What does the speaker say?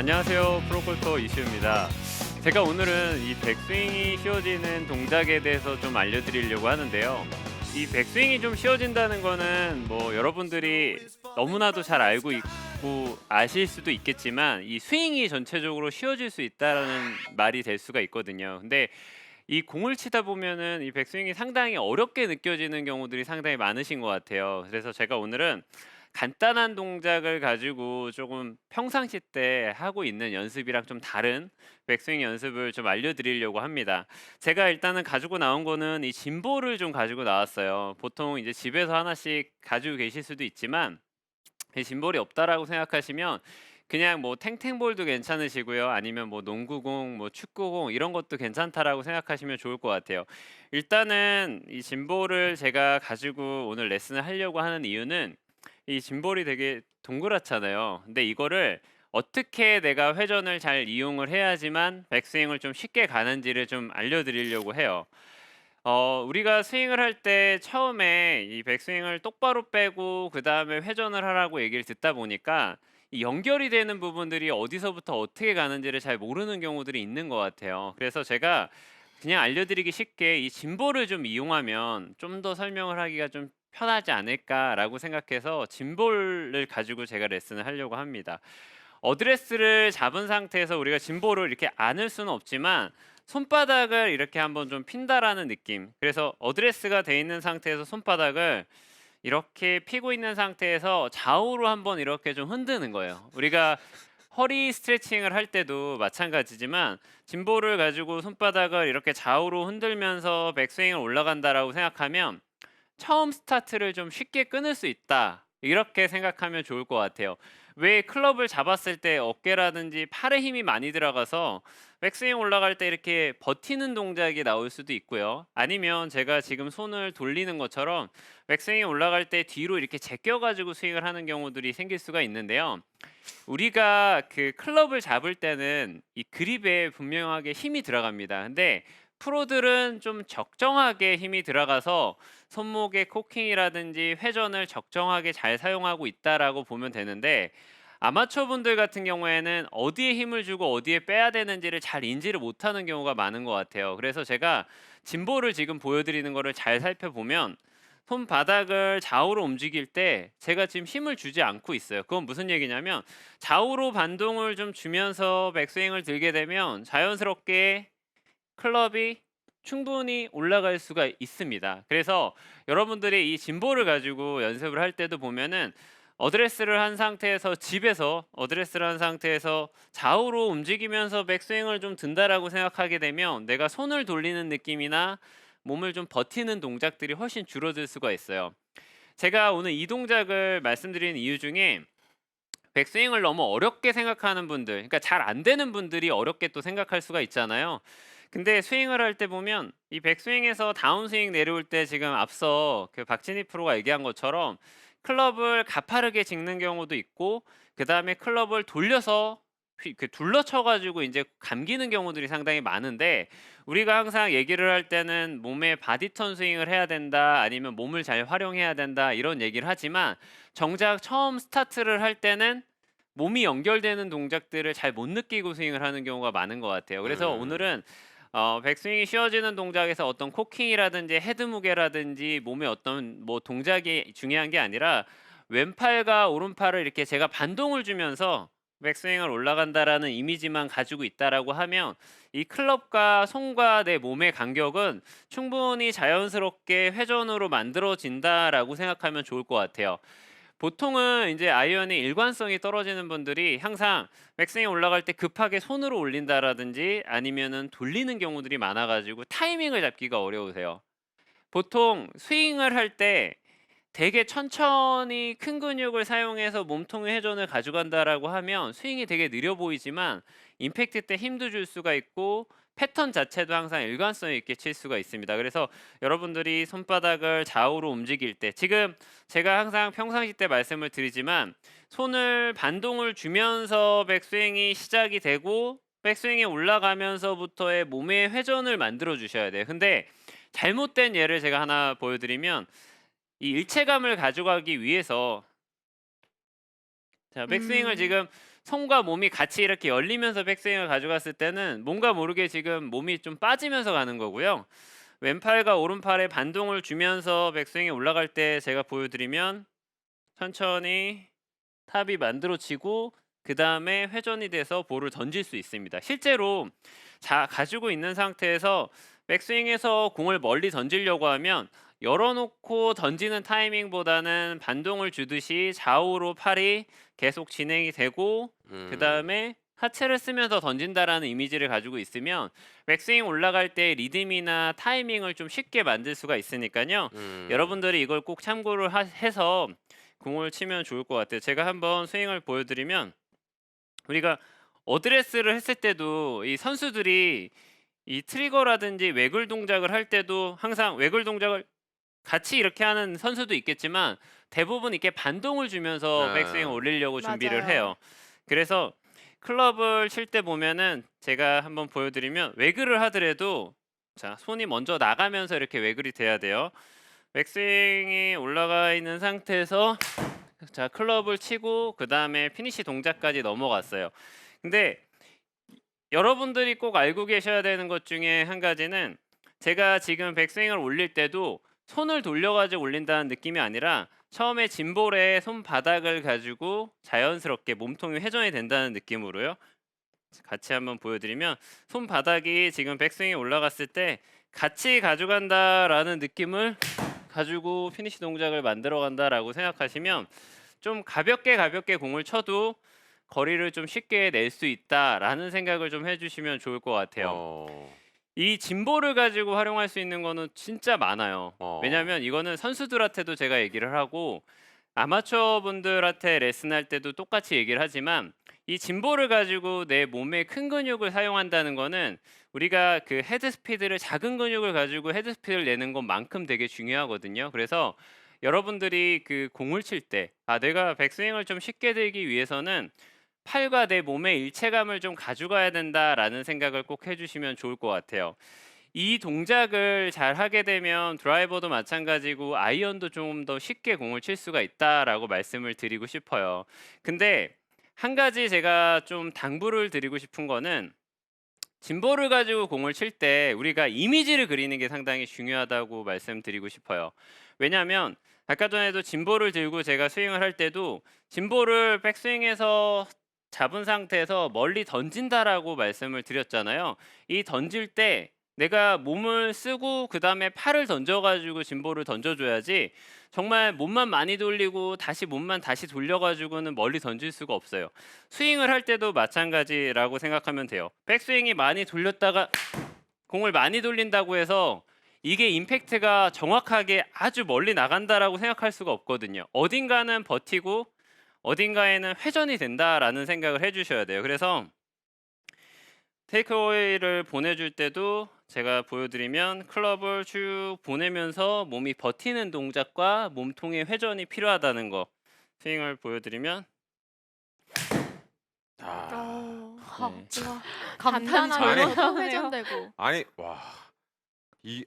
안녕하세요. 프로골퍼 이슈입니다. 제가 오늘은 이 백스윙이 쉬워지는 동작에 대해서 좀 알려드리려고 하는데요. 이 백스윙이 좀 쉬워진다는 거는 뭐 여러분들이 너무나도 잘 알고 있고 아실 수도 있겠지만 이 스윙이 전체적으로 쉬워질 수 있다라는 말이 될 수가 있거든요. 근데 이 공을 치다 보면은 이 백스윙이 상당히 어렵게 느껴지는 경우들이 상당히 많으신 것 같아요. 그래서 제가 오늘은 간단한 동작을 가지고 조금 평상시 때 하고 있는 연습이랑 좀 다른 백스윙 연습을 좀 알려드리려고 합니다. 제가 일단은 가지고 나온 거는 이 짐볼을 좀 가지고 나왔어요. 보통 이제 집에서 하나씩 가지고 계실 수도 있지만 이 짐볼이 없다라고 생각하시면 그냥 뭐 탱탱볼도 괜찮으시고요. 아니면 뭐 농구공, 뭐 축구공 이런 것도 괜찮다라고 생각하시면 좋을 것 같아요. 일단은 이 짐볼을 제가 가지고 오늘 레슨을 하려고 하는 이유는 이 짐볼이 되게 동그랗잖아요. 근데 이거를 어떻게 내가 회전을 잘 이용을 해야지만 백스윙을 좀 쉽게 가는지를 좀 알려드리려고 해요. 우리가 스윙을 할 때 처음에 이 백스윙을 똑바로 빼고 그다음에 회전을 하라고 얘기를 듣다 보니까 이 연결이 되는 부분들이 어디서부터 어떻게 가는지를 잘 모르는 경우들이 있는 것 같아요. 그래서 제가 그냥 알려드리기 쉽게 이 짐볼을 좀 이용하면 좀 더 설명을 하기가 좀 편하지 않을까라고 생각해서 짐볼을 가지고 제가 레슨을 하려고 합니다. 어드레스를 잡은 상태에서 우리가 짐볼을 이렇게 안을 수는 없지만 손바닥을 이렇게 한번 좀 핀다라는 느낌. 그래서 어드레스가 돼 있는 상태에서 손바닥을 이렇게 펴고 있는 상태에서 좌우로 한번 이렇게 좀 흔드는 거예요. 우리가 허리 스트레칭을 할 때도 마찬가지지만 짐볼을 가지고 손바닥을 이렇게 좌우로 흔들면서 백스윙을 올라간다라고 생각하면 처음 스타트를 좀 쉽게 끊을 수 있다. 이렇게 생각하면 좋을 것 같아요. 왜 클럽을 잡았을 때 어깨라든지 팔에 힘이 많이 들어가서 백스윙 올라갈 때 이렇게 버티는 동작이 나올 수도 있고요. 아니면 제가 지금 손을 돌리는 것처럼 백스윙이 올라갈 때 뒤로 이렇게 제껴 가지고 스윙을 하는 경우들이 생길 수가 있는데요. 우리가 그 클럽을 잡을 때는 이 그립에 분명하게 힘이 들어갑니다. 근데 프로들은 좀 적정하게 힘이 들어가서 손목의 코킹이라든지 회전을 적정하게 잘 사용하고 있다라고 보면 되는데 아마추어 분들 같은 경우에는 어디에 힘을 주고 어디에 빼야 되는지를 잘 인지를 못하는 경우가 많은 것 같아요. 그래서 제가 짐볼을 지금 보여드리는 거를 잘 살펴보면 손바닥을 좌우로 움직일 때 제가 지금 힘을 주지 않고 있어요. 그건 무슨 얘기냐면 좌우로 반동을 좀 주면서 백스윙을 들게 되면 자연스럽게 클럽이 충분히 올라갈 수가 있습니다. 그래서 여러분들이 이 짐볼을 가지고 연습을 할 때도 보면은 어드레스를 한 상태에서 집에서 어드레스를 한 상태에서 좌우로 움직이면서 백스윙을 좀 든다라고 생각하게 되면 내가 손을 돌리는 느낌이나 몸을 좀 버티는 동작들이 훨씬 줄어들 수가 있어요. 제가 오늘 이 동작을 말씀드리는 이유 중에 백스윙을 너무 어렵게 생각하는 분들, 그러니까 잘 안 되는 분들이 어렵게 또 생각할 수가 있잖아요. 근데 스윙을 할 때 보면 이 백스윙에서 다운스윙 내려올 때 지금 앞서 그 박진희 프로가 얘기한 것처럼 클럽을 가파르게 짚는 경우도 있고 그다음에 클럽을 돌려서 둘러쳐 가지고 이제 감기는 경우들이 상당히 많은데 우리가 항상 얘기를 할 때는 몸에 바디턴 스윙을 해야 된다 아니면 몸을 잘 활용해야 된다 이런 얘기를 하지만 정작 처음 스타트를 할 때는 몸이 연결되는 동작들을 잘 못 느끼고 스윙을 하는 경우가 많은 것 같아요. 그래서 음. 오늘은 백스윙이 쉬워지는 동작에서 어떤 코킹이라든지 헤드 무게라든지 몸의 어떤 뭐 동작이 중요한 게 아니라 왼팔과 오른팔을 이렇게 제가 반동을 주면서 백스윙을 올라간다라는 이미지만 가지고 있다라고 하면 이 클럽과 손과 내 몸의 간격은 충분히 자연스럽게 회전으로 만들어진다라고 생각하면 좋을 것 같아요. 보통은 이제 아이언이 일관성이 떨어지는 분들이 항상 백스윙에 올라갈 때 급하게 손으로 올린다라든지 아니면은 돌리는 경우들이 많아 가지고 타이밍을 잡기가 어려우세요. 보통 스윙을 할 때 되게 천천히 큰 근육을 사용해서 몸통의 회전을 가져간다라고 하면 스윙이 되게 느려 보이지만 임팩트 때 힘도 줄 수가 있고 패턴 자체도 항상 일관성 있게 칠 수가 있습니다. 그래서 여러분들이 손바닥을 좌우로 움직일 때 지금 제가 항상 평상시 때 말씀을 드리지만 손을 반동을 주면서 백스윙이 시작이 되고 백스윙에 올라가면서부터의 몸의 회전을 만들어 주셔야 돼요. 근데 잘못된 예를 제가 하나 보여드리면 이 일체감을 가져가기 위해서 자 백스윙을 음. 지금 손과 몸이 같이 이렇게 열리면서 백스윙을 가져갔을 때는 뭔가 모르게 지금 몸이 좀 빠지면서 가는 거고요. 왼팔과 오른팔에 반동을 주면서 백스윙이 올라갈 때 제가 보여드리면 천천히 탑이 만들어지고 그다음에 회전이 돼서 볼을 던질 수 있습니다. 실제로 가지고 있는 상태에서 백스윙에서 공을 멀리 던지려고 하면 열어놓고 던지는 타이밍보다는 반동을 주듯이 좌우로 팔이 계속 진행이 되고 그다음에 하체를 쓰면서 던진다라는 이미지를 가지고 있으면 백스윙 올라갈 때 리듬이나 타이밍을 좀 쉽게 만들 수가 있으니까요. 여러분들이 이걸 꼭 참고를 해서 공을 치면 좋을 것 같아요. 제가 한번 스윙을 보여드리면 우리가 어드레스를 했을 때도 이 선수들이 이 트리거라든지 외글 동작을 할 때도 항상 외글 동작을 같이 이렇게 하는 선수도 있겠지만 대부분 이렇게 반동을 주면서 백스윙을 아. 올리려고 준비를 맞아요. 해요. 그래서 클럽을 칠 때 보면은 제가 한번 보여드리면 외글을 하더라도 자 손이 먼저 나가면서 이렇게 외글이 돼야 돼요. 백스윙이 올라가 있는 상태에서 자 클럽을 치고 그다음에 피니시 동작까지 넘어갔어요. 근데 여러분들이 꼭 알고 계셔야 되는 것 중에 한 가지는 제가 지금 백스윙을 올릴 때도 손을 돌려 가지고 올린다는 느낌이 아니라 처음에 짐볼에 손바닥을 가지고 자연스럽게 몸통이 회전이 된다는 느낌으로요. 같이 한번 보여드리면 손바닥이 지금 백스윙에 올라갔을 때 같이 가져간다라는 느낌을 가지고 피니시 동작을 만들어 간다라고 생각하시면 좀 가볍게 공을 쳐도 거리를 좀 쉽게 낼 수 있다라는 생각을 좀 해주시면 좋을 것 같아요. 어. 이 짐볼을 가지고 활용할 수 있는 거는 진짜 많아요. 어. 왜냐하면 이거는 선수들한테도 제가 얘기를 하고 아마추어 분들한테 레슨할 때도 똑같이 얘기를 하지만 이 짐볼을 가지고 내 몸의 큰 근육을 사용한다는 거는 우리가 그 헤드 스피드를 작은 근육을 가지고 헤드 스피드를 내는 것만큼 되게 중요하거든요. 그래서 여러분들이 그 공을 칠 때 내가 백스윙을 좀 쉽게 들기 위해서는 팔과 내 몸의 일체감을 좀 가져가야 된다라는 생각을 꼭 해주시면 좋을 것 같아요. 이 동작을 잘 하게 되면 드라이버도 마찬가지고 아이언도 좀 더 쉽게 공을 칠 수가 있다라고 말씀을 드리고 싶어요. 근데 한 가지 제가 좀 당부를 드리고 싶은 거는 짐볼을 가지고 공을 칠 때 우리가 이미지를 그리는 게 상당히 중요하다고 말씀드리고 싶어요. 왜냐하면 아까 전에도 짐볼을 들고 제가 스윙을 할 때도 짐볼을 백스윙에서 잡은 상태에서 멀리 던진다라고 말씀을 드렸잖아요. 이 던질 때 내가 몸을 쓰고 그다음에 팔을 던져 가지고 짐볼을 던져 줘야지 정말 몸만 많이 돌리고 다시 몸만 다시 돌려 가지고는 멀리 던질 수가 없어요. 스윙을 할 때도 마찬가지라고 생각하면 돼요. 백스윙이 많이 돌렸다가 공을 많이 돌린다고 해서 이게 임팩트가 정확하게 아주 멀리 나간다라고 생각할 수가 없거든요. 어딘가는 버티고 어딘가에는 회전이 된다라는 생각을 해 주셔야 돼요. 그래서 테이크어웨이를 보내줄 때도 제가 보여드리면 클럽을 쭉 보내면서 몸이 버티는 동작과 몸통의 회전이 필요하다는 거 스윙을 보여드리면 아. 어. 네. 와, 감탄이 간단하게 절로 또 나오네요. 회전되고. 아니 와. 아니